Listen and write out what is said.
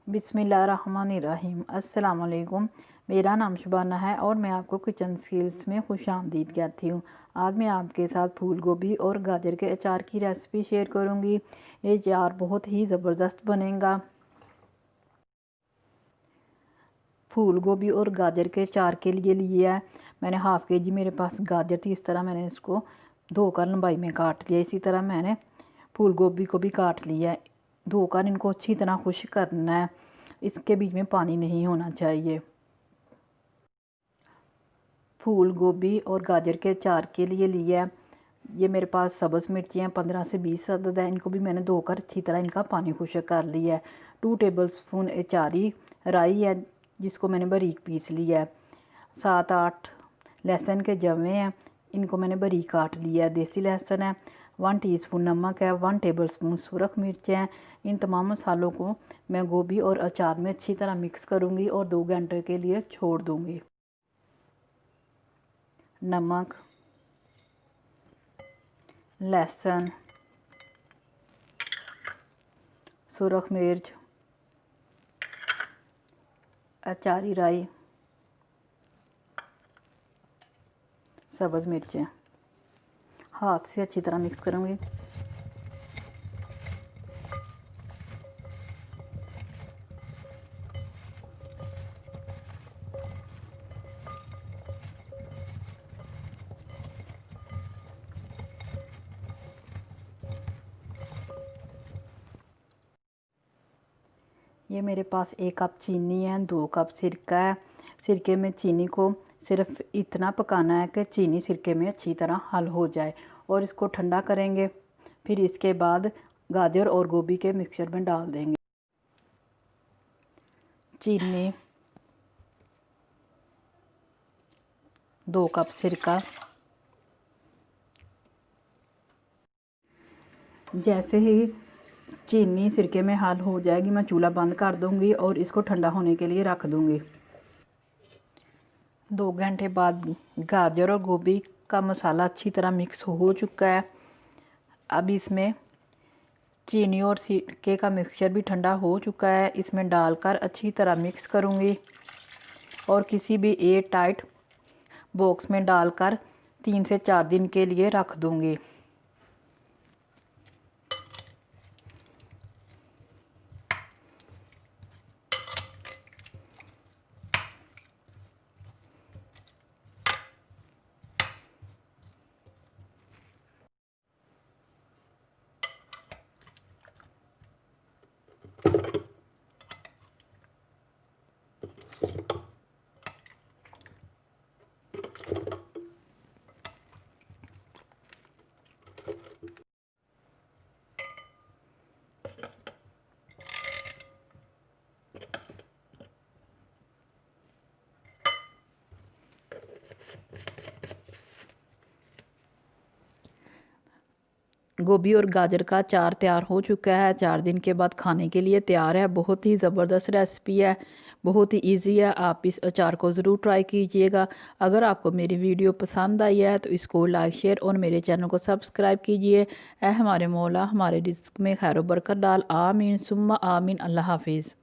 बिस्मिल्लाहिर्रहमानिर्रहीम। अस्सलाम वालेकुम। मेरा नाम शुबाना है और मैं आपको किचन स्किल्स में खुशामदीद कहती हूँ। आज मैं आपके साथ फूल गोभी और गाजर के अचार की रेसिपी शेयर करूँगी। ये अचार बहुत ही ज़बरदस्त बनेगा। फूल गोभी और गाजर के अचार के लिए लिया है मैंने हाफ़ के जी मेरे पास गाजर थी। इस तरह मैंने इसको धोकर लंबाई में काट लिया। इसी तरह मैंने फूल गोभी को भी काट लिया है। धोकर इनको अच्छी तरह खुश्क करना है। इसके बीच में पानी नहीं होना चाहिए। फूल गोभी और गाजर के अचार के लिए लिया है ये मेरे पास सब्ज़ मिर्चियाँ 15 से 20 अदद है। इनको भी मैंने धोकर अच्छी तरह इनका पानी खुश्क कर लिया है। 2 टेबलस्पून अचारी राई है जिसको मैंने बारीक पीस लिया है। 7-8 लहसुन के जवे हैं, इनको मैंने बारीक काट लिया है। देसी लहसुन है। 1 टीस्पून नमक है। 1 टेबलस्पून सुरख मिर्च हैं। इन तमाम मसालों को मैं गोभी और अचार में अच्छी तरह मिक्स करूँगी और 2 घंटे के लिए छोड़ दूँगी। नमक, लहसुन, सुरख मिर्च, अचारी राई, सब्ज़ मिर्चें हाथ से अच्छी तरह मिक्स करूँगी। ये मेरे पास 1 कप चीनी है, 2 कप सिरका है। सिरके में चीनी को सिर्फ इतना पकाना है कि चीनी सिरके में अच्छी तरह हल हो जाए और इसको ठंडा करेंगे। फिर इसके बाद गाजर और गोभी के मिक्सचर में डाल देंगे। चीनी, 2 कप सिरका। जैसे ही चीनी सिरके में हल हो जाएगी मैं चूल्हा बंद कर दूंगी और इसको ठंडा होने के लिए रख दूंगी। 2 घंटे बाद गाजर और गोभी का मसाला अच्छी तरह मिक्स हो चुका है। अब इसमें चीनी और सिरके का मिक्सचर भी ठंडा हो चुका है। इसमें डालकर अच्छी तरह मिक्स करूंगी और किसी भी एयर टाइट बॉक्स में डालकर 3 से 4 दिन के लिए रख दूंगी। गोभी और गाजर का अचार तैयार हो चुका है। 4 दिन के बाद खाने के लिए तैयार है। बहुत ही ज़बरदस्त रेसिपी है, बहुत ही इजी है। आप इस अचार को ज़रूर ट्राई कीजिएगा। अगर आपको मेरी वीडियो पसंद आई है तो इसको लाइक शेयर और मेरे चैनल को सब्सक्राइब कीजिए। ऐ हमारे मौला हमारे रिज़्क़ में खैर बरकत डाल। आमीन सुम्मा आमीन। अल्लाह हाफिज़।